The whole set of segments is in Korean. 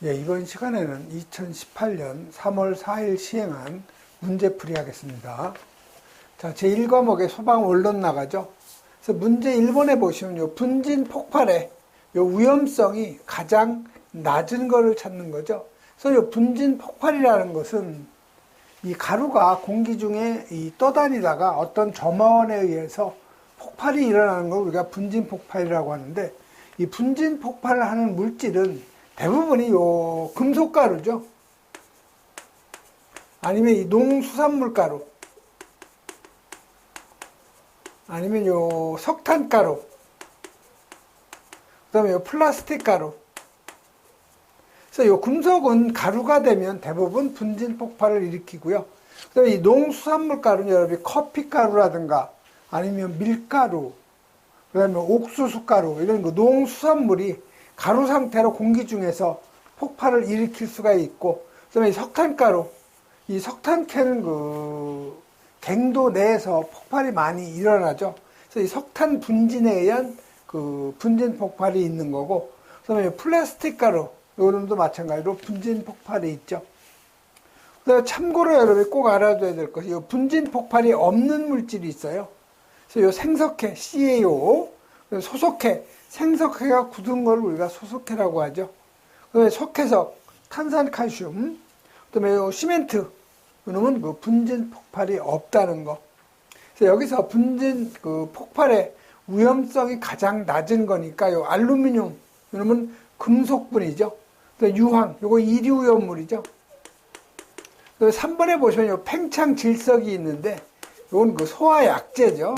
예, 이번 시간에는 2018년 3월 4일 시행한 문제풀이 하겠습니다. 자, 제1과목에 소방 원론 나가죠. 그래서 문제 1번에 보시면 요 분진 폭발의 요 위험성이 가장 낮은 거를 찾는 거죠. 그래서 요 분진 폭발이라는 것은 이 가루가 공기 중에 떠다니다가 어떤 점화원에 의해서 폭발이 일어나는 걸 우리가 분진 폭발이라고 하는데, 이 분진 폭발을 하는 물질은 대부분이 요 금속가루죠. 아니면 이 농수산물가루, 아니면 요 석탄가루, 그 다음에 요 플라스틱 가루. 그래서 요 금속은 가루가 되면 대부분 분진 폭발을 일으키고요. 그 다음에 이 농수산물가루는 여러분이 커피가루라든가 아니면 밀가루, 그 다음에 옥수수가루, 이런 거 농수산물이 가루 상태로 공기 중에서 폭발을 일으킬 수가 있고, 그 다음에 이 석탄가루, 이 석탄캔은 그 갱도 내에서 폭발이 많이 일어나죠. 그래서 이 석탄 분진에 의한 그 분진 폭발이 있는 거고, 그 다음에 플라스틱 가루, 요런도 마찬가지로 분진 폭발이 있죠. 그다음에 참고로 여러분이 꼭 알아둬야 될 것이 이 분진 폭발이 없는 물질이 있어요. 그래서 요 생석회, CaO, 소속회, 생석회가 굳은 걸 우리가 소속회라고 하죠. 그다음에 석회석, 탄산칼슘, 그다음에 요 시멘트, 이놈은 그 분진 폭발이 없다는 거. 그래서 여기서 분진 그 폭발의 위험성이 가장 낮은 거니까 요 알루미늄, 이놈은 금속분이죠. 유황, 요거 이류염물이죠. 3번에 보시면 요 팽창 질석이 있는데, 요건 그 소화약제죠.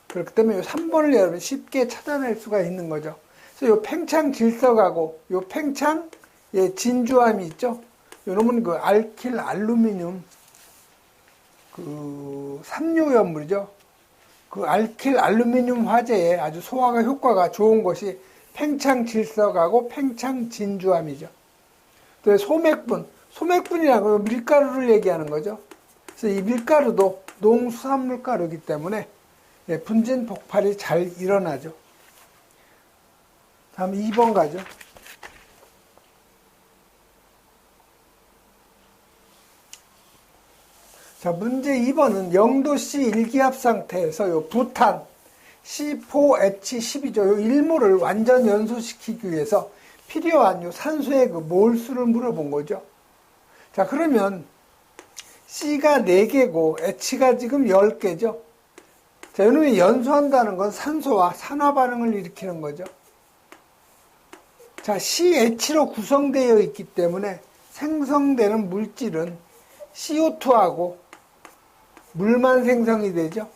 그렇기 때문에 요 3번을 여러분 쉽게 찾아낼 수가 있는 거죠. 그래서 요 팽창 질석하고 요 팽창 진주암이 있죠. 요놈은 그 알킬 알루미늄 그 삼류염물이죠. 그 알킬 알루미늄 화재에 아주 소화가 효과가 좋은 것이 팽창 질석하고 팽창 진주암이죠. 또 소맥분, 소맥분이라는 건 밀가루를 얘기하는 거죠. 그래서 이 밀가루도 농수산물 가루이기 때문에 분진 폭발이 잘 일어나죠. 다음 2번 가죠. 자, 문제 2번은 0도씨 일기압 상태에서 요 부탄 C4H12죠. 요 일몰을 완전 연소시키기 위해서 필요한 요 산소의 그 몰수를 물어본 거죠. 자, 그러면 C가 4개고 H가 지금 10개죠. 자, 이놈이 연소한다는 건 산소와 산화 반응을 일으키는 거죠. 자, CH로 구성되어 있기 때문에 생성되는 물질은 CO2하고 물만 생성이 되죠.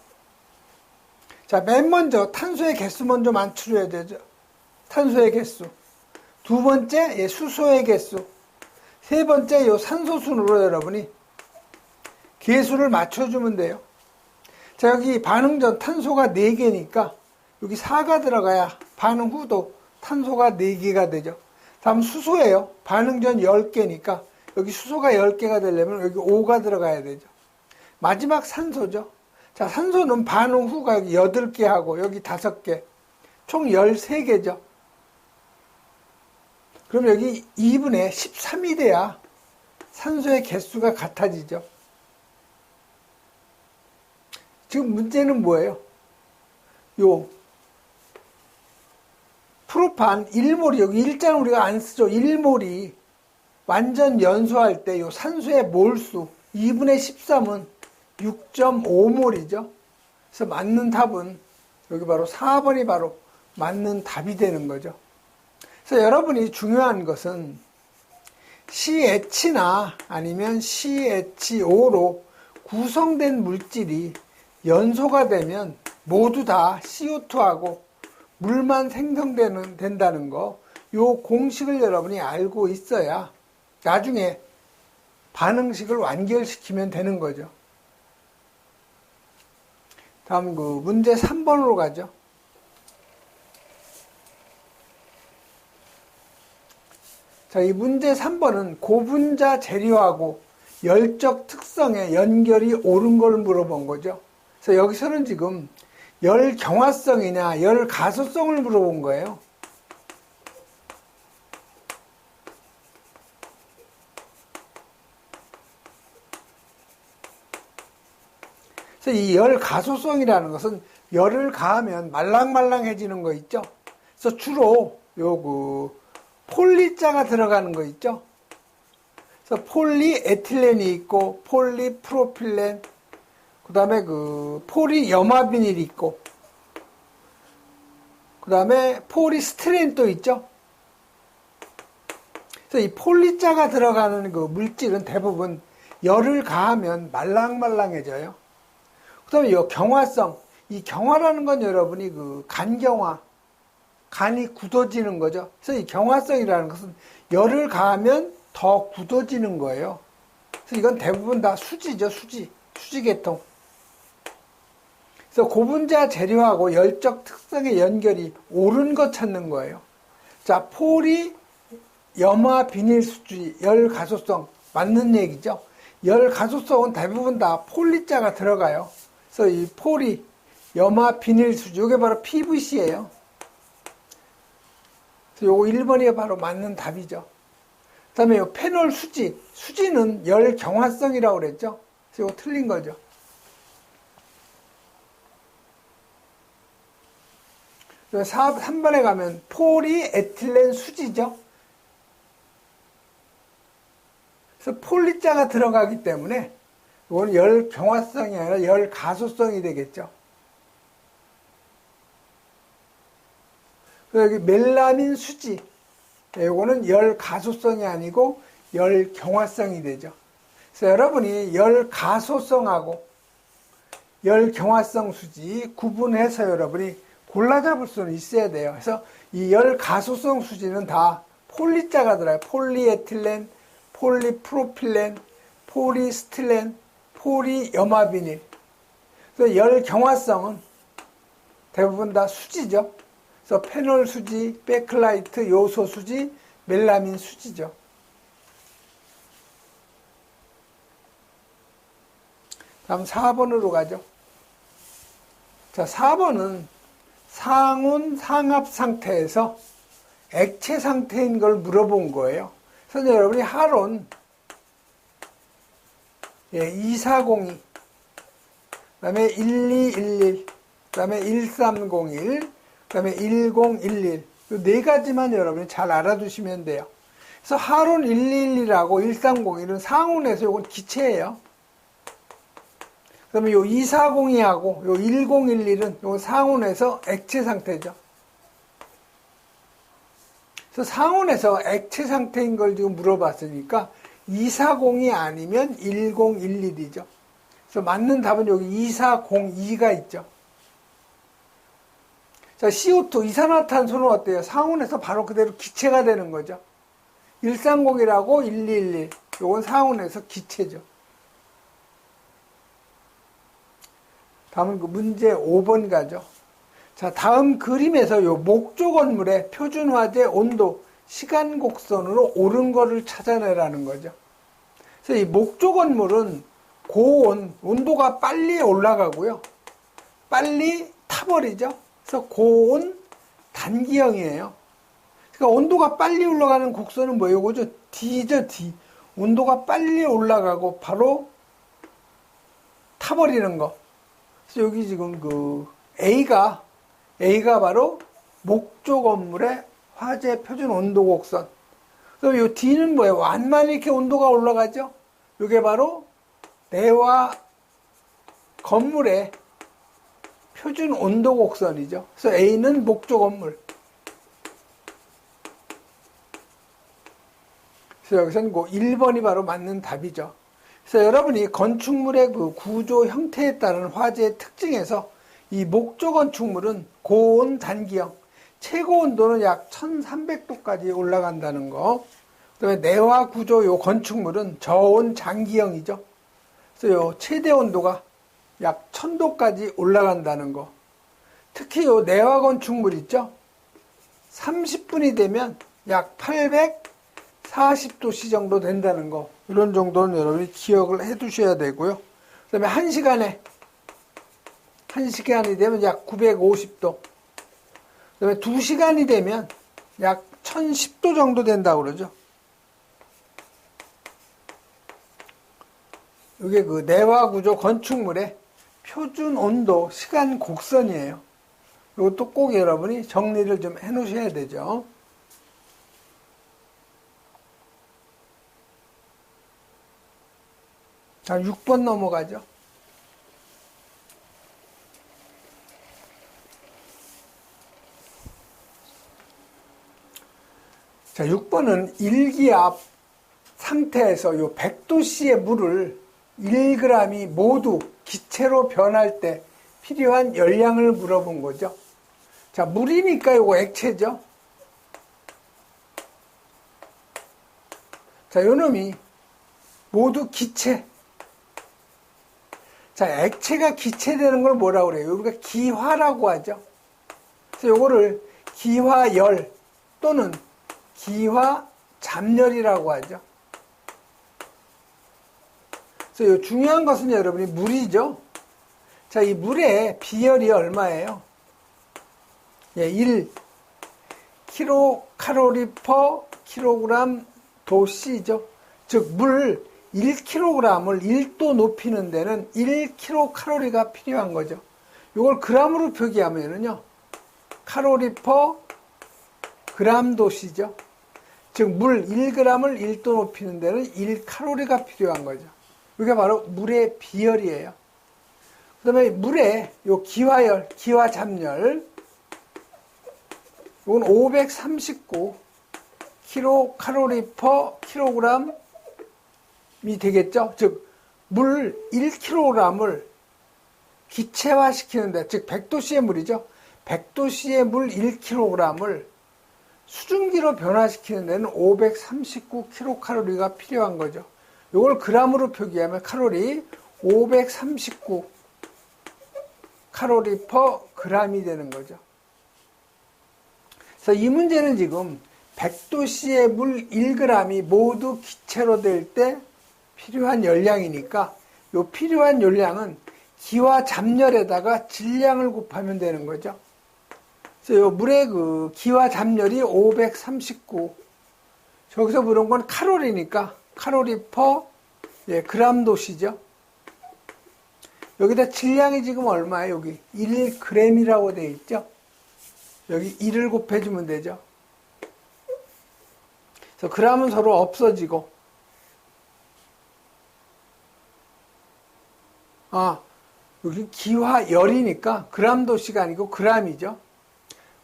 자, 맨 먼저 탄소의 개수 먼저 맞추려야 되죠. 탄소의 개수. 두 번째, 수소의 개수. 세 번째, 요 산소순으로 여러분이 개수를 맞춰주면 돼요. 자, 여기 반응 전 탄소가 4개니까 여기 4가 들어가야 반응 후도 탄소가 4개가 되죠. 다음 수소예요. 반응 전 10개니까 여기 수소가 10개가 되려면 여기 5가 들어가야 되죠. 마지막 산소죠. 자, 산소는 반응 후가 여기 8개 하고 여기 5개, 총 13개죠. 그럼 여기 2분의 13이 돼야 산소의 개수가 같아지죠. 지금 문제는 뭐예요? 요 프로판 1몰이 여기 일자는 우리가 안 쓰죠. 1몰이 완전 연소할 때 요 산소의 몰수 2분의 13은 6.5몰이죠. 그래서 맞는 답은 여기 바로 4번이 바로 맞는 답이 되는 거죠. 그래서 여러분이 중요한 것은 CH나 아니면 CHO로 구성된 물질이 연소가 되면 모두 다 CO2하고 물만 생성된다는 거, 요 공식을 여러분이 알고 있어야 나중에 반응식을 완결시키면 되는 거죠. 다음 그 문제 3번으로 가죠. 자, 이 문제 3번은 고분자 재료하고 열적 특성의 연결이 옳은 걸 물어본 거죠. 그래서 여기서는 지금 열 경화성이냐 열 가소성을 물어본 거예요. 그래서 이 열 가소성이라는 것은 열을 가하면 말랑말랑해지는 거 있죠. 그래서 주로 요 폴리자가 들어가는 거 있죠. 그래서 폴리에틸렌이 있고 폴리프로필렌, 그다음에 폴리염화비닐이 있고, 그다음에 폴리스티렌도 있죠. 그래서 이 폴리자가 들어가는 그 물질은 대부분 열을 가하면 말랑말랑해져요. 그다음에 이 경화성, 이 경화라는 건 여러분이 간경화, 간이 굳어지는 거죠. 그래서 이 경화성이라는 것은 열을 가하면 더 굳어지는 거예요. 그래서 이건 대부분 다 수지죠, 수지계통. 그래서 고분자 재료하고 열적 특성의 연결이 옳은 거 찾는 거예요. 자, 폴이 염화 비닐 수지, 열 가소성 맞는 얘기죠. 열 가소성은 대부분 다 폴리자가 들어가요. 그래서 이 폴이 염화 비닐 수지, 이게 바로 PVC예요. 그래서 요거 1번이 바로 맞는 답이죠. 그 다음에 요 페놀 수지, 수지는 열 경화성이라고 그랬죠. 그래서 이거 틀린 거죠. 3번에 가면 폴리에틸렌 수지죠. 그래서 폴리자가 들어가기 때문에 이건 열 경화성이 아니라 열 가소성이 되겠죠. 그리고 여기 멜라민 수지, 이거는 열 가소성이 아니고 열 경화성이 되죠. 그래서 여러분이 열 가소성하고 열 경화성 수지 구분해서 여러분이 골라 잡을 수는 있어야 돼요. 그래서 이 열 가소성 수지는 다 폴리자가 들어요. 폴리에틸렌, 폴리프로필렌, 폴리스틸렌, 폴리염화비닐. 그래서 열 경화성은 대부분 다 수지죠. 그래서 페놀 수지, 베클라이트, 요소 수지, 멜라민 수지죠. 다음 4번으로 가죠. 자, 4번은 상온, 상압 상태에서 액체 상태인 걸 물어본 거예요. 그래서 여러분이 하론 2402, 그 다음에 1211, 그 다음에 1301, 그 다음에 1011, 이 네 가지만 여러분이 잘 알아두시면 돼요. 그래서 하론 1211하고 1301은 상온에서 이건 기체예요. 그러면 요 2402하고 요 1011은 요 상온에서 액체 상태죠. 그래서 상온에서 액체 상태인 걸 지금 물어봤으니까 240이 아니면 1011이죠. 그래서 맞는 답은 여기 2402가 있죠. 자, CO2, 이산화탄소는 어때요? 상온에서 바로 그대로 기체가 되는 거죠. 130이라고 1211, 요건 상온에서 기체죠. 다음은 문제 5번 가죠. 자, 다음 그림에서 요 목조 건물의 표준 화재 온도 시간 곡선으로 오른 거를 찾아내라는 거죠. 그래서 이 목조 건물은 고온, 온도가 빨리 올라가고요. 빨리 타버리죠. 그래서 고온 단기형이에요. 그러니까 온도가 빨리 올라가는 곡선은 뭐예요? 이거죠? D죠, D. 온도가 빨리 올라가고 바로 타버리는 거. 그래서 여기 지금 A가 바로 목조 건물의 화재 표준 온도 곡선. 그럼 이 D는 뭐예요? 완만히 이렇게 온도가 올라가죠? 이게 바로 내화 건물의 표준 온도 곡선이죠. 그래서 A는 목조 건물. 그래서 여기서는 1번이 바로 맞는 답이죠. 그래서 여러분이 건축물의 그 구조 형태에 따른 화재의 특징에서 이 목조 건축물은 고온 단기형, 최고 온도는 약 1300도까지 올라간다는 거. 그다음에 내화 구조 요 건축물은 저온 장기형이죠. 그래서 요 최대 온도가 약 1000도까지 올라간다는 거. 특히 요 내화 건축물 있죠. 30분이 되면 약 840도씨 정도 된다는 거. 이런 정도는 여러분이 기억을 해 두셔야 되고요. 그 다음에 1시간이 되면 약 950도. 그 다음에 2시간이 되면 약 1010도 정도 된다고 그러죠. 이게 그 내화 구조 건축물의 표준 온도, 시간 곡선이에요. 이것도 꼭 여러분이 정리를 좀 해 놓으셔야 되죠. 자, 6번 넘어가죠. 자, 6번은 일기압 상태에서 요 100도씨의 물을 1g이 모두 기체로 변할 때 필요한 열량을 물어본 거죠. 자, 물이니까 요거 액체죠. 자, 요 놈이 모두 기체. 자, 액체가 기체되는 걸 뭐라고 그래요? 우리가 기화라고 하죠. 그래서 요거를 기화열 또는 기화잡열이라고 하죠. 그래서 요 중요한 것은 여러분이 물이죠. 자, 이 물의 비열이 얼마예요? 예, 1 kcal per kg 도씨죠. 즉, 물 1kg을 1도 높이는 데는 1kcal가 필요한 거죠. 이걸 g으로 표기하면은요, 칼로리 per g 도씨죠. 즉, 물 1g을 1도 높이는 데는 1칼로리가 필요한 거죠. 이게 바로 물의 비열이에요. 그 다음에 물의 요 기화열, 기화잡열, 이건 539 kcal per kg이 되겠죠. 즉, 물 1kg을 기체화 시키는데, 즉 100도씨의 물이죠. 100도씨의 물 1kg을 수증기로 변화시키는 데는 539 kcal가 필요한 거죠. 이걸 g으로 표기하면 칼로리 539 칼로리 per g이 되는 거죠. 그래서 이 문제는 지금 100도씨의 물 1g이 모두 기체로 될 때 필요한 열량이니까 이 필요한 열량은 기와 잡열에다가 질량을 곱하면 되는 거죠. 그래서 이 물의 그 기와 잡열이 539. 저기서 물은 건 칼로리니까 칼로리 per g 도시죠. 여기다 질량이 지금 얼마예요? 여기 1g이라고 되어 있죠. 여기 1을 곱해주면 되죠. 그래서 g은 서로 없어지고, 여기 기화열이니까 g 도시가 아니고 g이죠.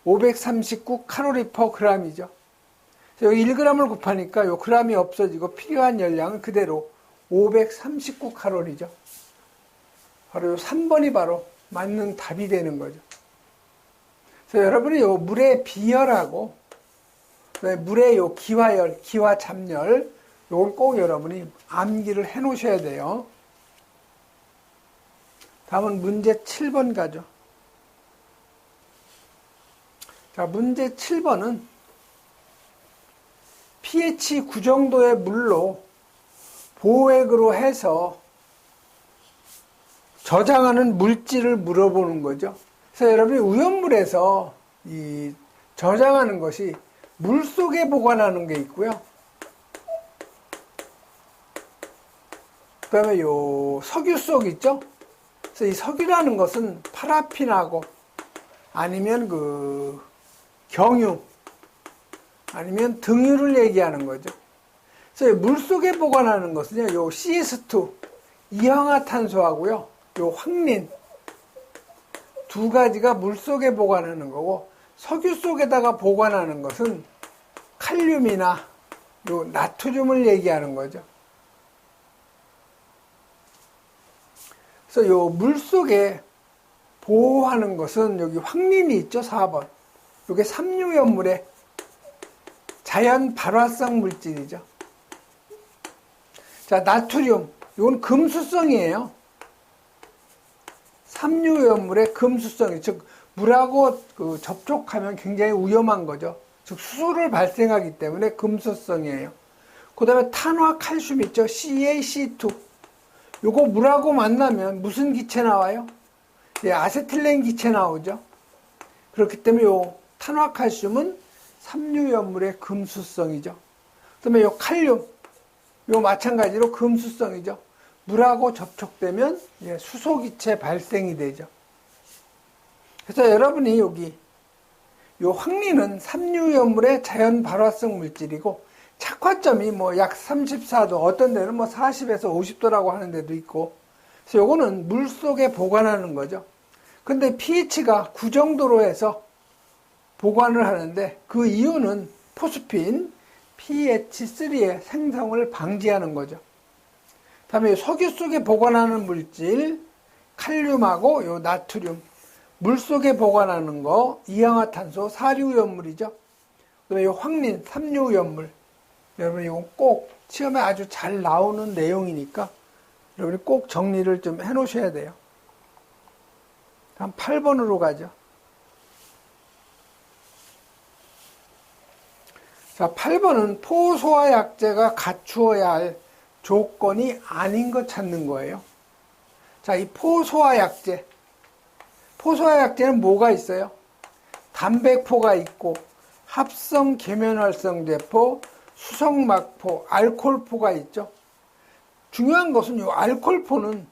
539 칼로리 per g이죠. 여기 1g을 곱하니까 요 g이 없어지고 필요한 열량은 그대로 539 칼로리죠. 바로 요 3번이 바로 맞는 답이 되는 거죠. 그래서 여러분이 요 물의 비열하고 물의 요 기화열, 기화잡열, 요걸 꼭 여러분이 암기를 해 놓으셔야 돼요. 다음은 문제 7번 가죠. 자, 문제 7번은 pH 9 정도의 물로 보호액으로 해서 저장하는 물질을 물어보는 거죠. 그래서 여러분이 우연물에서 이 저장하는 것이 물 속에 보관하는 게 있고요. 그 다음에 요 석유 속 있죠? 그래서 이 석유라는 것은 파라핀하고 아니면 그 경유 아니면 등유를 얘기하는 거죠. 그래서 물 속에 보관하는 것은요, 요 CS2 이황화탄소하고요, 요 황린 두 가지가 물 속에 보관하는 거고, 석유 속에다가 보관하는 것은 칼륨이나 요 나트륨을 얘기하는 거죠. 그래서 요 물 속에 보호하는 것은 여기 황린이 있죠, 4번. 요게 삼류연물의 자연 발화성 물질이죠. 자, 나트륨. 이건 금수성이에요. 삼류연물의 금수성이, 즉 물하고 그 접촉하면 굉장히 위험한 거죠. 즉 수소를 발생하기 때문에 금수성이에요. 그 다음에 탄화 칼슘 있죠. CaC2. 요거 물하고 만나면 무슨 기체 나와요? 아세틸렌 기체 나오죠. 그렇기 때문에 요 탄화 칼슘은 삼류연물의 금수성이죠. 그 다음에 요 칼륨, 요 마찬가지로 금수성이죠. 물하고 접촉되면 수소기체 발생이 되죠. 그래서 여러분이 여기 요 황리는 삼류염물의 자연 발화성 물질이고 착화점이 뭐 약 34도, 어떤 데는 뭐 40에서 50도라고 하는 데도 있고, 그래서 요거는 물 속에 보관하는 거죠. 근데 pH가 9 정도로 해서 보관을 하는데, 그 이유는 포스핀 pH3의 생성을 방지하는 거죠. 다음에 석유 속에 보관하는 물질 칼륨하고 요 나트륨, 물 속에 보관하는 거 이氧화탄소 4류염물이죠. 그다음에 요 황린 3류염물. 여러분 이거 꼭 시험에 아주 잘 나오는 내용이니까 여러분이 꼭 정리를 좀 해 놓으셔야 돼요. 다음 8번으로 가죠. 자, 8번은 포소화약제가 갖추어야 할 조건이 아닌 것 찾는 거예요. 자, 이 포소화약제. 포소화약제는 뭐가 있어요? 담백포가 있고, 합성 계면활성제포, 수성막포, 알코올포가 있죠. 중요한 것은 이 알코올포는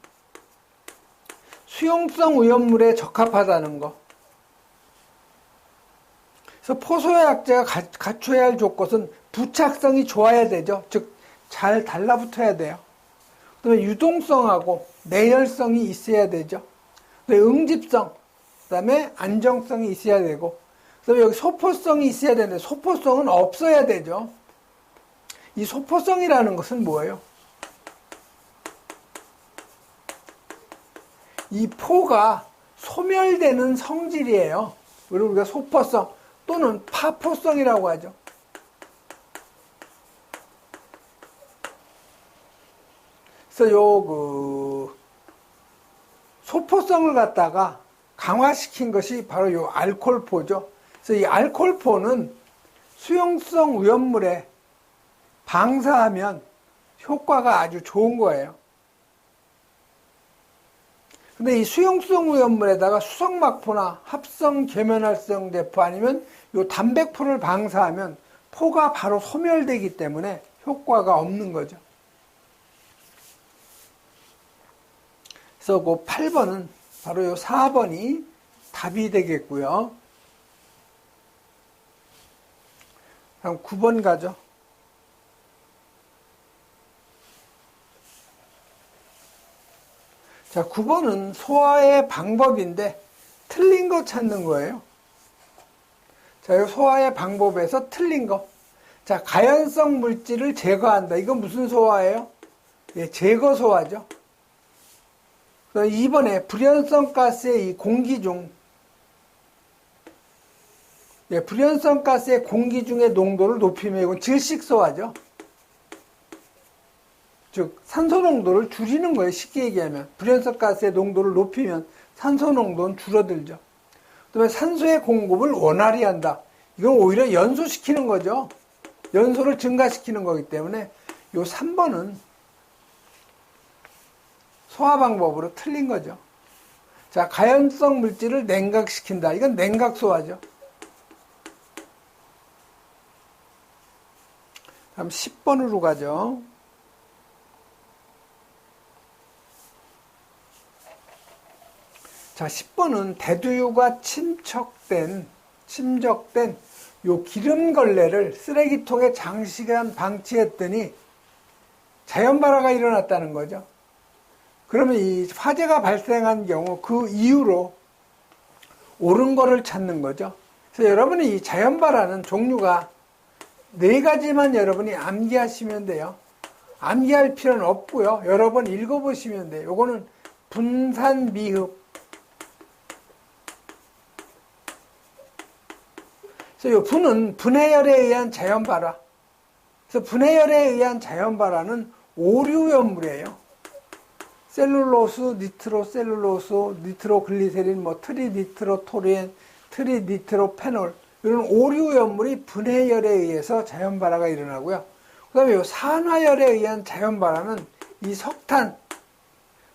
수용성 오염물에 적합하다는 거. 그래서 포소화약제가 갖춰야 할 조건은 부착성이 좋아야 되죠. 즉, 잘 달라붙어야 돼요. 그다음에 유동성하고 내열성이 있어야 되죠. 그다음에 응집성, 그다음에 안정성이 있어야 되고, 그다음에 여기 소포성이 있어야 되는데 소포성은 없어야 되죠. 이 소포성이라는 것은 뭐예요? 이 포가 소멸되는 성질이에요. 우리가 소포성 또는 파포성이라고 하죠. 그래서 소포성을 갖다가 강화시킨 것이 바로 요 알코올포죠. 그래서 이 알코올포는 수용성 오염물에 방사하면 효과가 아주 좋은 거예요. 근데 이 수용성 오염물에다가 수성막포나 합성 계면활성제포 아니면 요 담백포를 방사하면 포가 바로 소멸되기 때문에 효과가 없는 거죠. 그래서 그 8번은 바로 요 4번이 답이 되겠고요. 다음 9번 가죠. 자, 9번은 소화의 방법인데 틀린 거 찾는 거예요. 자, 이 소화의 방법에서 틀린 거. 자, 가연성 물질을 제거한다. 이건 무슨 소화예요? 제거 소화죠. 2번에 불연성 가스의 이 공기 중, 불연성 가스의 공기 중의 농도를 높이면 이건 질식 소화죠. 즉 산소 농도를 줄이는 거예요. 쉽게 얘기하면 불연성 가스의 농도를 높이면 산소 농도는 줄어들죠. 그다음에 산소의 공급을 원활히 한다. 이건 오히려 연소시키는 거죠. 연소를 증가시키는 거기 때문에 요 3번은 소화 방법으로 틀린 거죠. 자, 가연성 물질을 냉각시킨다. 이건 냉각 소화죠. 다음 10번으로 가죠. 자, 10번은 대두유가 침적된 요 기름걸레를 쓰레기통에 장시간 방치했더니 자연발화가 일어났다는 거죠. 그러면 이 화재가 발생한 경우 그 이유로 옳은 거를 찾는 거죠. 그래서 여러분이 이 자연발화는 종류가 4가지만 여러분이 암기하시면 돼요. 암기할 필요는 없고요. 여러 번 읽어보시면 돼요. 요거는 분산미흡. 그래서 요 분은 분해열에 의한 자연발화. 그래서 분해열에 의한 자연발화는 오류염물이에요. 셀룰로스, 니트로셀룰로스, 니트로글리세린, 트리니트로토리엔, 트리니트로페놀 이런 오류염물이 분해열에 의해서 자연발화가 일어나고요. 그 다음에 요 산화열에 의한 자연발화는 이 석탄,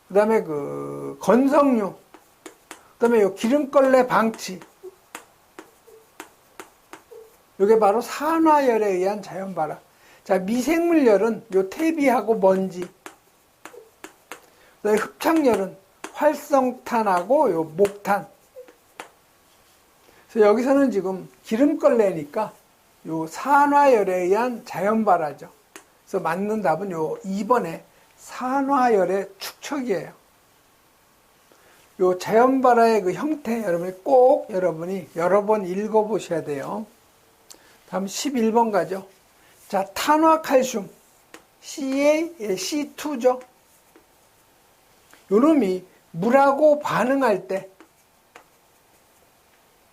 그 다음에 그 건성류, 그 다음에 요 기름걸레 방치, 이게 바로 산화열에 의한 자연발화. 자, 미생물열은 요 퇴비하고 먼지, 흡착열은 활성탄하고 요 목탄. 그래서 여기서는 지금 기름걸 내니까 요 산화열에 의한 자연발화죠. 그래서 맞는 답은 요 2번에 산화열의 축척이에요. 요 자연발화의 그 형태 여러분이 꼭 여러분이 여러 번 읽어보셔야 돼요. 다음 11번 가죠. 자, 탄화칼슘 CaC2죠. 요놈이 물하고 반응할 때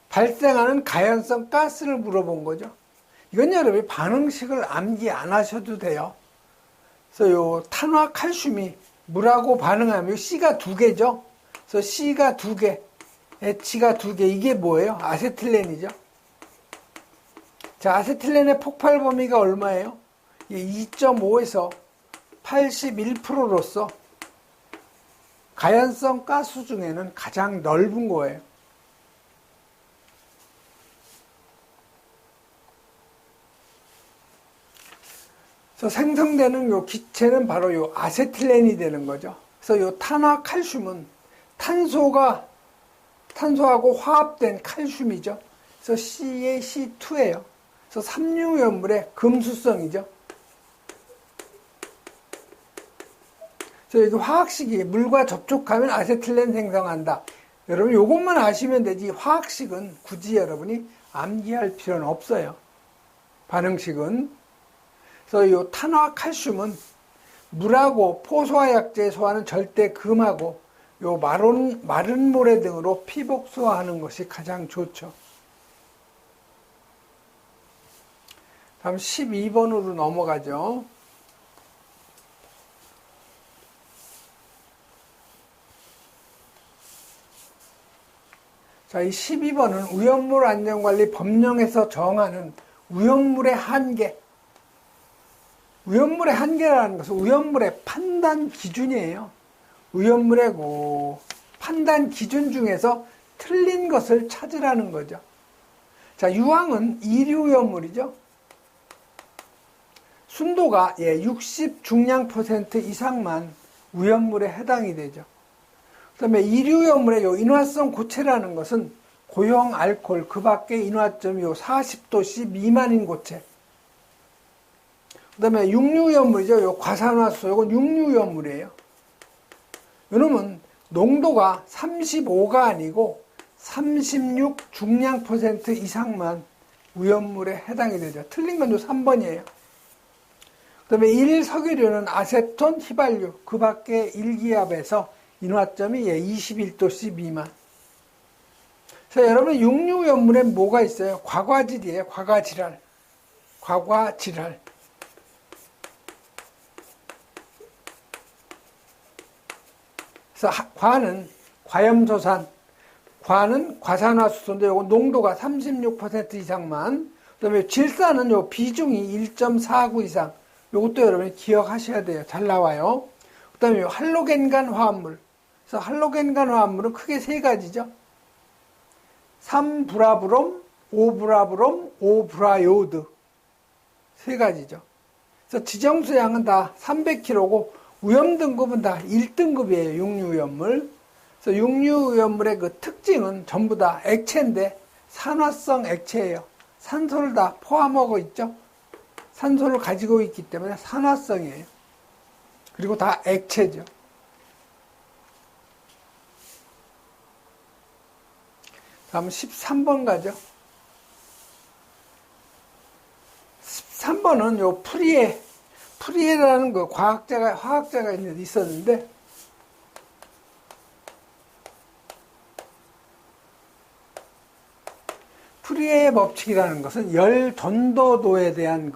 발생하는 가연성 가스를 물어본 거죠. 이건 여러분이 반응식을 암기 안 하셔도 돼요. 그래서 요 탄화칼슘이 물하고 반응하면 C가 2개죠. 그래서 C가 2개, H가 2개, 이게 뭐예요? 아세틸렌이죠. 자, 아세틸렌의 폭발 범위가 얼마예요? 2.5에서 81%로서 가연성 가스 중에는 가장 넓은 거예요. 그래서 생성되는 요 기체는 바로 요 아세틸렌이 되는 거죠. 그래서 요 탄화칼슘은 탄소하고 화합된 칼슘이죠. 그래서 CaC2예요. 그래서 삼류연물의 금수성이죠. 그래서 여기 화학식이 물과 접촉하면 아세틸렌 생성한다. 여러분 요것만 아시면 되지 화학식은 굳이 여러분이 암기할 필요는 없어요. 반응식은. 그래서 이 탄화칼슘은 물하고 포소화약제 소화는 절대 금하고 요 마른 모래 등으로 피복소화하는 것이 가장 좋죠. 다음 12번으로 넘어가죠. 자, 이 12번은 위험물 안전관리 법령에서 정하는 위험물의 한계. 위험물의 한계라는 것은 위험물의 판단 기준이에요. 위험물의 판단 기준 중에서 틀린 것을 찾으라는 거죠. 자, 유황은 이류 위험물이죠. 순도가 60 중량 % 이상만 위험물에 해당이 되죠. 그 다음에 이류 위험물의 요 인화성 고체라는 것은 고형 알코올 그 밖에 인화점이 40도씨 미만인 고체. 그 다음에 육류위험물이죠. 요 과산화수소, 요건 육류위험물이에요. 요놈은 농도가 35가 아니고 36 중량 % 이상만 위험물에 해당이 되죠. 틀린 건 요 3번이에요. 그 다음에 1석유류는 아세톤, 휘발유, 그 밖에 일기압에서 인화점이 21도씨 미만. 그래서 여러분 육류위험물엔 뭐가 있어요? 과과질이에요. 과과질환. 과과질환. 그래서 과는 과염소산, 과는 과산화수소인데 요거 농도가 36% 이상만. 그다음에 질산은 요 비중이 1.49 이상. 요것도 여러분이 기억하셔야 돼요. 잘 나와요. 그다음에 요 할로겐간 화합물. 그래서 할로겐간 화합물은 크게 세 가지죠. 3브라브롬, 5브라브롬, 5브라요드. 세 가지죠. 그래서 지정수량은 다 300kg고 위험등급은 다 1등급이에요. 육류위험물. 그래서 육류위험물의 그 특징은 전부 다 액체인데 산화성 액체예요. 산소를 다 포함하고 있죠. 산소를 가지고 있기 때문에 산화성이에요. 그리고 다 액체죠. 다음 13번 가죠. 13번은 요 프리에라는 그 화학자가 있었는데, 프리에의 법칙이라는 것은 열 전도도에 대한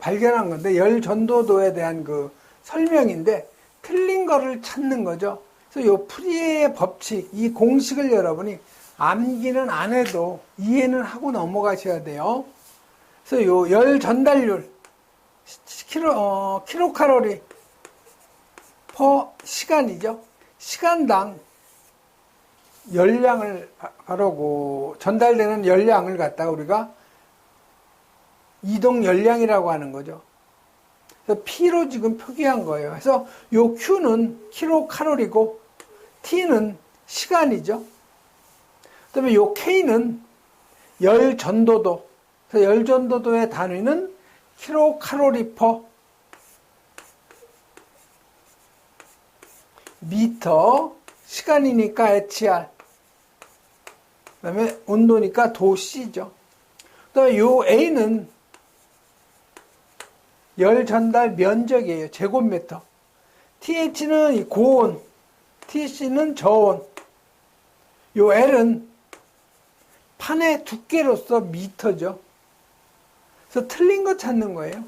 발견한 건데, 열 전도도에 대한 설명인데, 틀린 거를 찾는 거죠. 그래서 요 프리에의 법칙, 이 공식을 여러분이 암기는 안 해도 이해는 하고 넘어가셔야 돼요. 그래서 요 열 전달률, 킬로칼로리 퍼 시간이죠. 시간당 열량을 바로 전달되는 열량을 갖다가 우리가 이동 열량이라고 하는 거죠. 그래서 P로 지금 표기한 거예요. 그래서 요 Q는 킬로칼로리고 T는 시간이죠. 그다음에 요 K는 열 전도도. 그래서 열 전도도의 단위는 킬로칼로리 퍼 미터. 시간이니까 HR. 그다음에 온도니까 도 C죠. 그다음에 요 A는 열 전달 면적이에요. 제곱미터. TH는 고온, TC는 저온. 요 L은 판의 두께로서 미터죠. 그래서 틀린 거 찾는 거예요.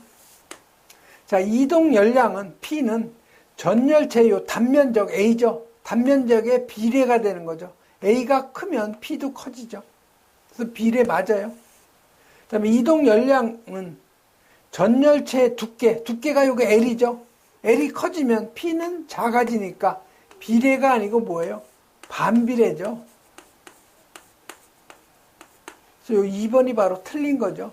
자, 이동 열량은 P는 전열체 요 단면적 A죠. 단면적의 비례가 되는 거죠. A가 크면 P도 커지죠. 그래서 비례 맞아요. 그 다음에 이동 열량은 전열체의 두께가 요게 L이죠. L이 커지면 P는 작아지니까 비례가 아니고 뭐예요? 반비례죠. 그래서 요 2번이 바로 틀린 거죠.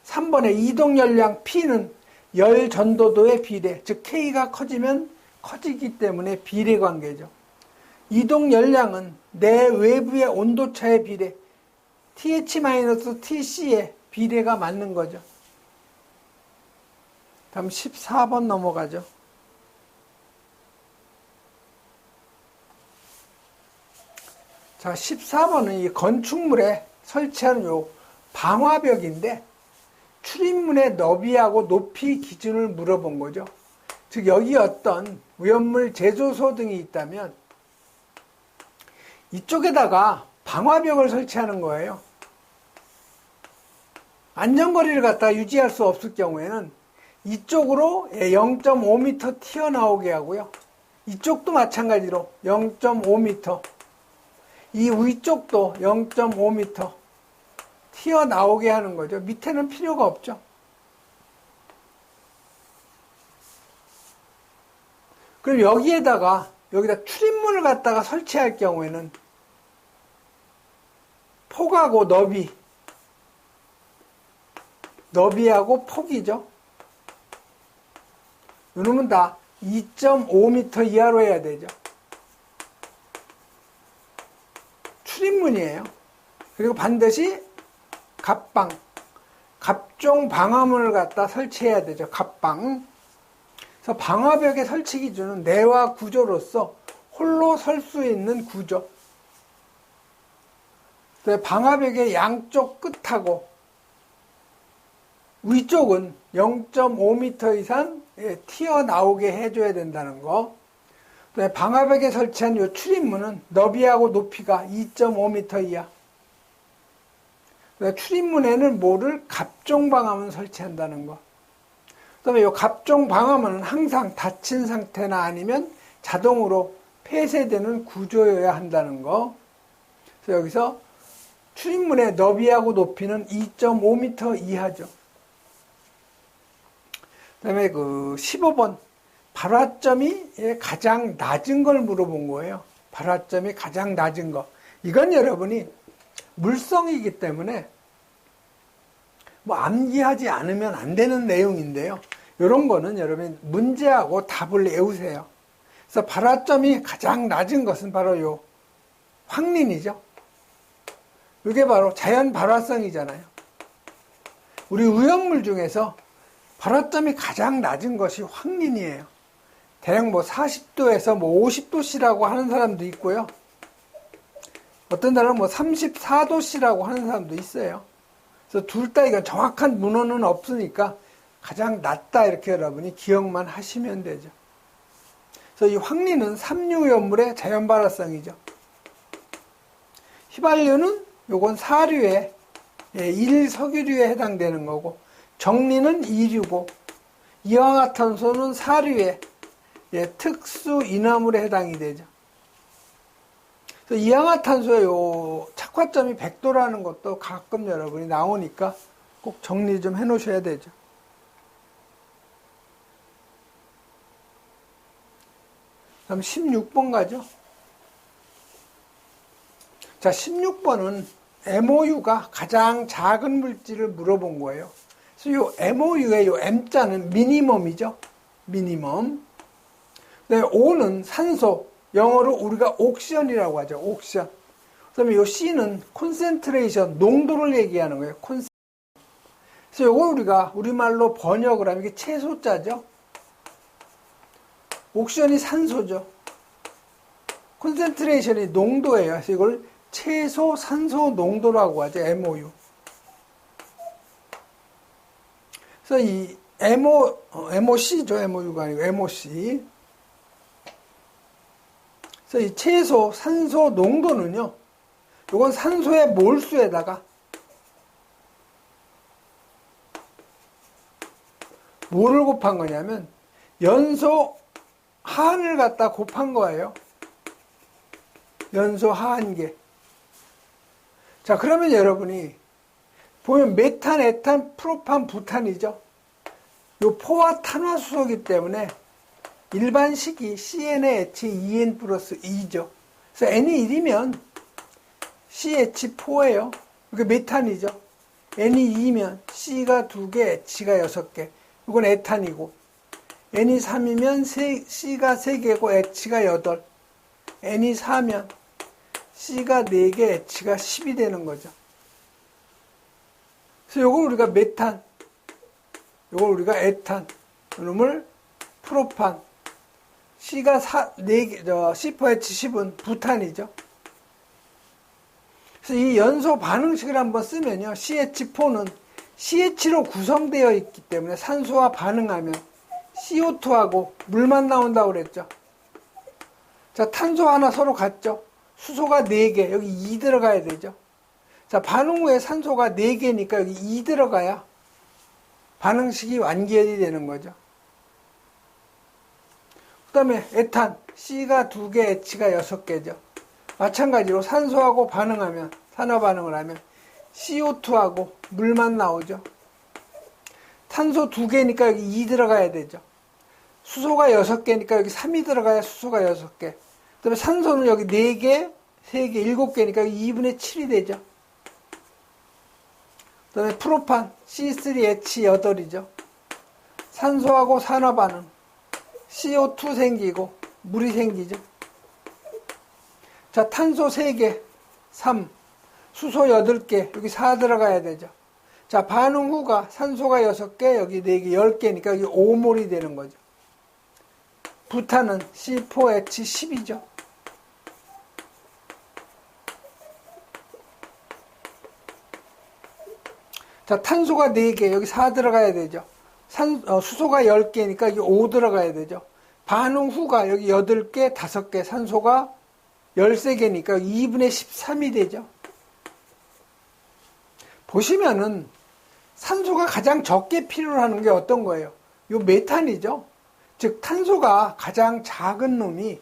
3번에 이동 열량 P는 열 전도도의 비례, 즉 K가 커지면 커지기 때문에 비례 관계죠. 이동 열량은 내 외부의 온도차의 비례, TH-TC의 비례가 맞는 거죠. 다음 14번 넘어가죠. 자, 14번은 이 건축물에 설치하는 요 방화벽인데 출입문의 너비하고 높이 기준을 물어본 거죠. 즉 여기 어떤 오염물 제조소 등이 있다면 이쪽에다가 방화벽을 설치하는 거예요. 안전거리를 갖다가 유지할 수 없을 경우에는 이쪽으로 0.5m 튀어나오게 하고요. 이쪽도 마찬가지로 0.5m, 이 위쪽도 0.5m 튀어나오게 하는 거죠. 밑에는 필요가 없죠. 그럼 여기다 출입문을 갖다가 설치할 경우에는 폭하고 너비하고 폭이죠. 이놈은 다 2.5m 이하로 해야 되죠. 출입문이에요. 그리고 반드시 갑종 방화문을 갖다 설치해야 되죠. 갑방. 그래서 방화벽의 설치 기준은 내화 구조로서 홀로 설 수 있는 구조. 방화벽의 양쪽 끝하고 위쪽은 0.5m 이상 튀어나오게 해줘야 된다는 거. 방화벽에 설치한 이 출입문은 너비하고 높이가 2.5m 이하. 출입문에는 뭐를 갑종 방화문 설치한다는 거. 그다음에 이 갑종 방화문은 항상 닫힌 상태나 아니면 자동으로 폐쇄되는 구조여야 한다는 거. 그래서 여기서 출입문의 너비하고 높이는 2.5m 이하죠. 그다음에 15번 발화점이 가장 낮은 걸 물어본 거예요. 발화점이 가장 낮은 거. 이건 여러분이 물성이기 때문에 뭐 암기하지 않으면 안 되는 내용인데요. 이런 거는 여러분 문제하고 답을 외우세요. 그래서 발화점이 가장 낮은 것은 바로 요 황린이죠. 이게 바로 자연 발화성이잖아요. 우리 오염물 중에서 발화점이 가장 낮은 것이 황린이에요. 대략 40도에서 50도씨라고 하는 사람도 있고요. 어떤 사람은 34도씨라고 하는 사람도 있어요. 그래서 둘 다 이건 정확한 문헌은 없으니까 가장 낮다 이렇게 여러분이 기억만 하시면 되죠. 그래서 이 황린은 삼류오염물의 자연 발화성이죠. 휘발유는 요건 사류에 1석유류에 해당되는 거고, 정리는 2류고, 이황화탄소는 사류에 특수 인화물에 해당이 되죠. 그래서 이황화탄소의 요 착화점이 100도라는 것도 가끔 여러분이 나오니까 꼭 정리 좀 해 놓으셔야 되죠. 다음 16번 가죠. 자, 16번은 MOU가 가장 작은 물질을 물어본 거예요. 그래서 요 MOU의 요 M자는 미니멈이죠. 미니멈. 네, O는 산소. 영어로 우리가 옥션이라고 하죠. 옥션. 그다음에 요 C는 콘센트레이션, 농도를 얘기하는 거예요. 그래서 요걸 우리가 우리말로 번역을 하면 이게 채소자죠. 옥션이 산소죠. 콘센트레이션이 농도예요. 그래서 이걸 채소 산소 농도라고 하죠. MOU. 그래서 이 MOC죠. MOU가 아니고 MOC. 그래서 이 채소 산소 농도는요. 이건 산소의 몰수에다가 뭐를 곱한 거냐면 연소 하한을 갖다 곱한 거예요. 연소 하한계. 자, 그러면 여러분이 보면 메탄, 에탄, 프로판, 부탄이죠. 요 포화 탄화수소이기 때문에 일반식이 CnH2n 플러스 2죠. 그래서 N이 1이면 CH4예요. 이게 메탄이죠. N이 2면 C가 2개, H가 6개. 이건 에탄이고. N이 3이면 C가 3개고 H가 8. N이 4면 C가 4개, H가 10이 되는 거죠. 그래서 요걸 우리가 메탄, 요걸 우리가 에탄, 이놈을 프로판, C가 4개, C4H10은 부탄이죠. 그래서 이 연소 반응식을 한번 쓰면요. CH4는 CH로 구성되어 있기 때문에 산소와 반응하면 CO2하고 물만 나온다고 그랬죠. 자, 탄소 하나 서로 같죠. 수소가 4개, 여기 2 들어가야 되죠. 자, 반응 후에 산소가 4개니까 여기 2 들어가야 반응식이 완결이 되는 거죠. 그 다음에 에탄, C가 2개, H가 6개죠. 마찬가지로 산소하고 반응하면, 산화 반응을 하면 CO2하고 물만 나오죠. 탄소 2개니까 여기 2 들어가야 되죠. 수소가 6개니까 여기 3이 들어가야 수소가 6개. 그 다음에 산소는 여기 4개, 3개, 7개니까 여기 2분의 7이 되죠. 그 다음에 프로판, C3H8이죠. 산소하고 산화 반응, CO2 생기고 물이 생기죠. 자, 탄소 3개, 3, 수소 8개, 여기 4 들어가야 되죠. 자, 반응 후가 산소가 6개, 여기 4개, 10개니까 여기 5몰이 되는 거죠. 부탄은 C4H10이죠. 자, 탄소가 4개, 여기 4 들어가야 되죠. 수소가 10개니까 여기 5 들어가야 되죠. 반응 후가 여기 8개, 5개, 산소가 13개니까 2분의 13이 되죠. 보시면은 산소가 가장 적게 필요로 하는 게 어떤 거예요? 요 메탄이죠. 즉 탄소가 가장 작은 놈이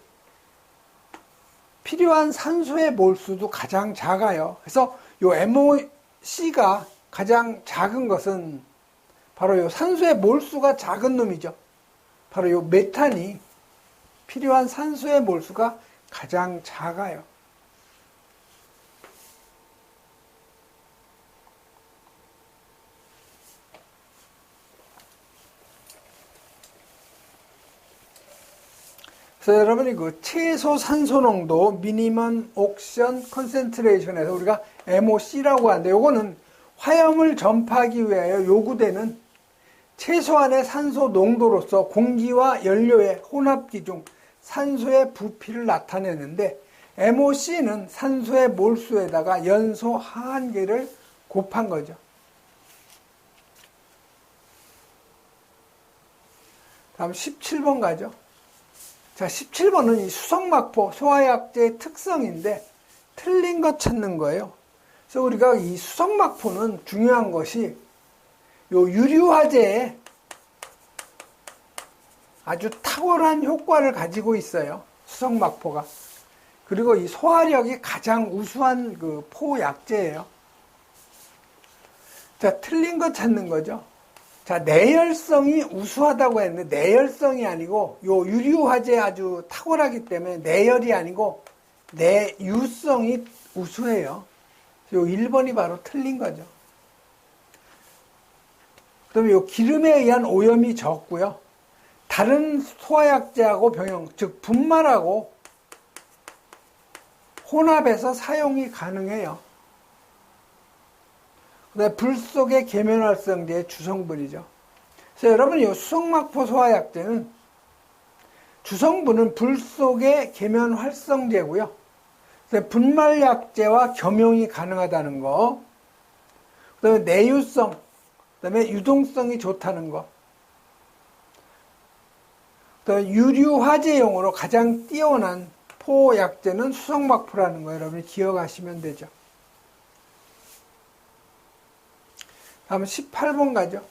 필요한 산소의 몰수도 가장 작아요. 그래서 요 MOC가 가장 작은 것은 바로 요 산소의 몰수가 작은 놈이죠. 바로 요 메탄이 필요한 산소의 몰수가 가장 작아요. 그래서 여러분이 그 최소 산소 농도 미니멈 옥션 컨센트레이션에서 우리가 MOC라고 하는데 요거는 화염을 전파하기 위하여 요구되는 최소한의 산소 농도로서 공기와 연료의 혼합 기중 산소의 부피를 나타내는데 MOC는 산소의 몰수에다가 연소 하한계를 곱한 거죠. 다음 17번 가죠. 자, 17번은 이 수성막포 소화약제의 특성인데 틀린 것 찾는 거예요. 그래서 우리가 이 수성막포는 중요한 것이 요 유류화제에 아주 탁월한 효과를 가지고 있어요. 수성막포가. 그리고 이 소화력이 가장 우수한 그 포약제예요. 자, 틀린 거 찾는 거죠. 자, 내열성이 우수하다고 했는데 내열성이 아니고 요 유류화제에 아주 탁월하기 때문에 내열이 아니고 내유성이 우수해요. 요 1번이 바로 틀린 거죠. 그다음에 요 기름에 의한 오염이 적고요. 다른 소화약제하고 병용, 즉 분말하고 혼합해서 사용이 가능해요. 그다음에 불 속의 계면활성제의 주성분이죠. 그래서 여러분 이 수성막포 소화약제는 주성분은 불 속의 계면활성제고요. 분말약제와 겸용이 가능하다는 거. 그다음에 내유성, 그다음에 유동성이 좋다는 거. 그다음에 유류화제용으로 가장 뛰어난 포약제는 수성막포라는 거 여러분이 기억하시면 되죠. 다음 18번 가죠.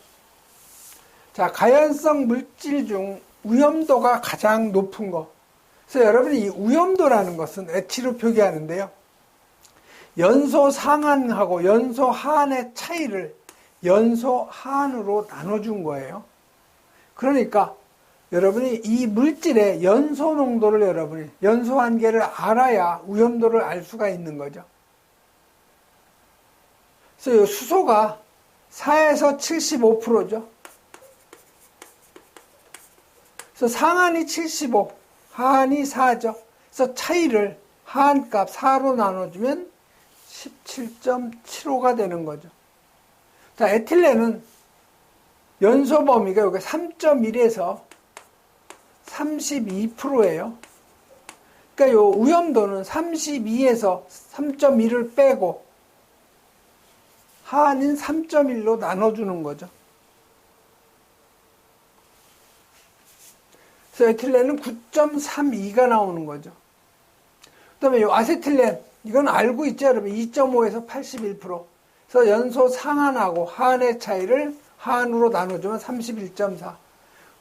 자, 가연성 물질 중 위험도가 가장 높은 거. 그래서 여러분이 이 위험도라는 것은 H로 표기하는데요. 연소 상한하고 연소 하한의 차이를 연소 하한으로 나눠준 거예요. 그러니까 여러분이 이 물질의 연소 농도를 여러분이 연소 한계를 알아야 위험도를 알 수가 있는 거죠. 그래서 이 수소가 4에서 75%죠. 그래서 상한이 75, 하한이 4죠. 그래서 차이를 하한값 4로 나눠주면 17.75가 되는 거죠. 자, 에틸렌은 연소 범위가 여기 3.1에서 32%예요. 그러니까 요 위험도는 32에서 3.1을 빼고 하한인 3.1로 나눠주는 거죠. 그래서 에틸렌은 9.32가 나오는 거죠. 그 다음에 이 아세틸렌, 이건 알고 있죠, 여러분? 2.5에서 81%. 그래서 연소 상한하고 하한의 차이를 하한으로 나눠주면 31.4.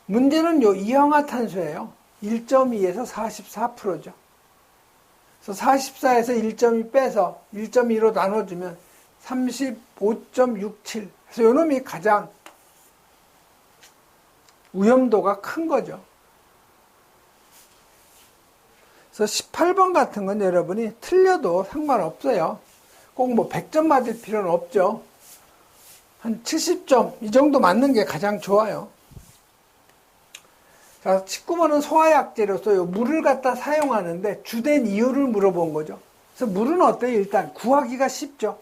문제는 요 이형화탄소예요. 1.2에서 44%죠. 그래서 44에서 1.2 빼서 1.2로 나눠주면 35.67. 그래서 요 놈이 가장 위험도가 큰 거죠. 그래서 18번 같은 건 여러분이 틀려도 상관없어요. 꼭 뭐 100점 맞을 필요는 없죠. 한 70점 이 정도 맞는 게 가장 좋아요. 자, 19번은 소화약제로서 요 물을 갖다 사용하는데 주된 이유를 물어본 거죠. 그래서 물은 어때요? 일단 구하기가 쉽죠.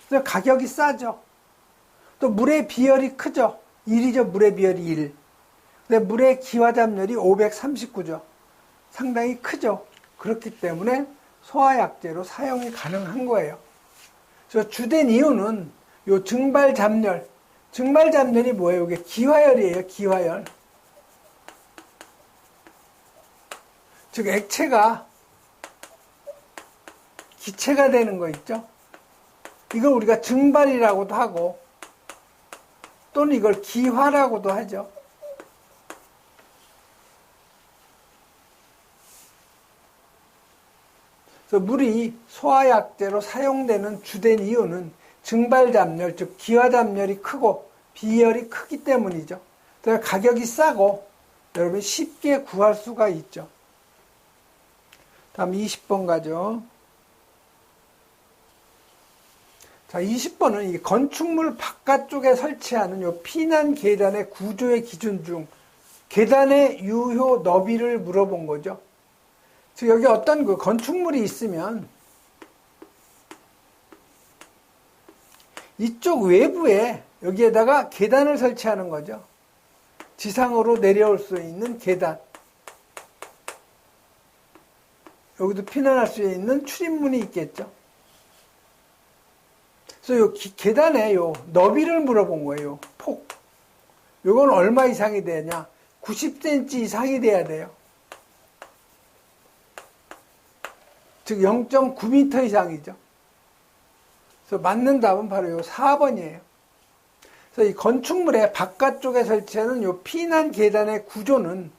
그래서 가격이 싸죠. 또 물의 비열이 크죠. 1이죠. 물의 비열이 1. 근데 물의 기화잡열이 539죠. 상당히 크죠. 그렇기 때문에 소화약제로 사용이 가능한 거예요. 그래서 주된 이유는 요 증발잡열. 증발잡열이 뭐예요? 이게 기화열이에요. 기화열. 즉 액체가 기체가 되는 거 있죠. 이걸 우리가 증발이라고도 하고 또는 이걸 기화라고도 하죠. 그래서 물이 소화약제로 사용되는 주된 이유는 증발잡열, 즉 기화잡열이 크고 비열이 크기 때문이죠. 그래서 가격이 싸고 여러분이 쉽게 구할 수가 있죠. 다음 20번 가죠. 자, 20번은 이 건축물 바깥쪽에 설치하는 요 피난 계단의 구조의 기준 중 계단의 유효 너비를 물어본 거죠. 즉 여기 어떤 그 건축물이 있으면 이쪽 외부에 여기에다가 계단을 설치하는 거죠. 지상으로 내려올 수 있는 계단. 여기도 피난할 수 있는 출입문이 있겠죠. 그래서 요 계단의 요 너비를 물어본 거예요. 폭. 요건 얼마 이상이 되냐? 90cm 이상이 돼야 돼요. 즉 0.9m 이상이죠. 그래서 맞는 답은 바로 요 4번이에요. 그래서 이 건축물의 바깥쪽에 설치하는 요 피난 계단의 구조는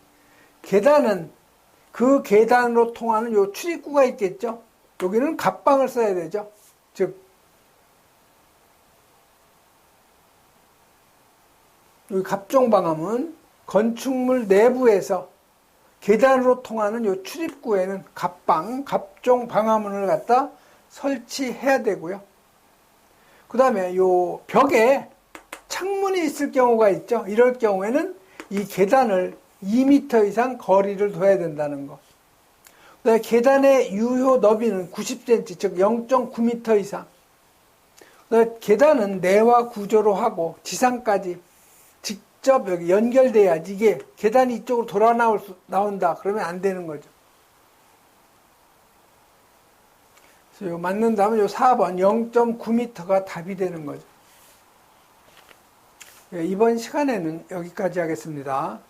계단은 그 계단으로 통하는 요 출입구가 있겠죠. 여기는 갑방을 써야 되죠. 즉 여기 갑종방음은 건축물 내부에서 계단으로 통하는 요 출입구에는 갑방, 갑종 방화문을 갖다 설치해야 되고요. 그 다음에 요 벽에 창문이 있을 경우가 있죠. 이럴 경우에는 이 계단을 2m 이상 거리를 둬야 된다는 거. 그다음에 계단의 유효 너비는 90cm, 즉 0.9m 이상. 그다음에 계단은 내화 구조로 하고 지상까지 직접 여기 연결돼야지. 이게 계단이 이쪽으로 나온다. 그러면 안 되는 거죠. 그래서 요 맞는다면 요 4번 0.9m가 답이 되는 거죠. 예, 이번 시간에는 여기까지 하겠습니다.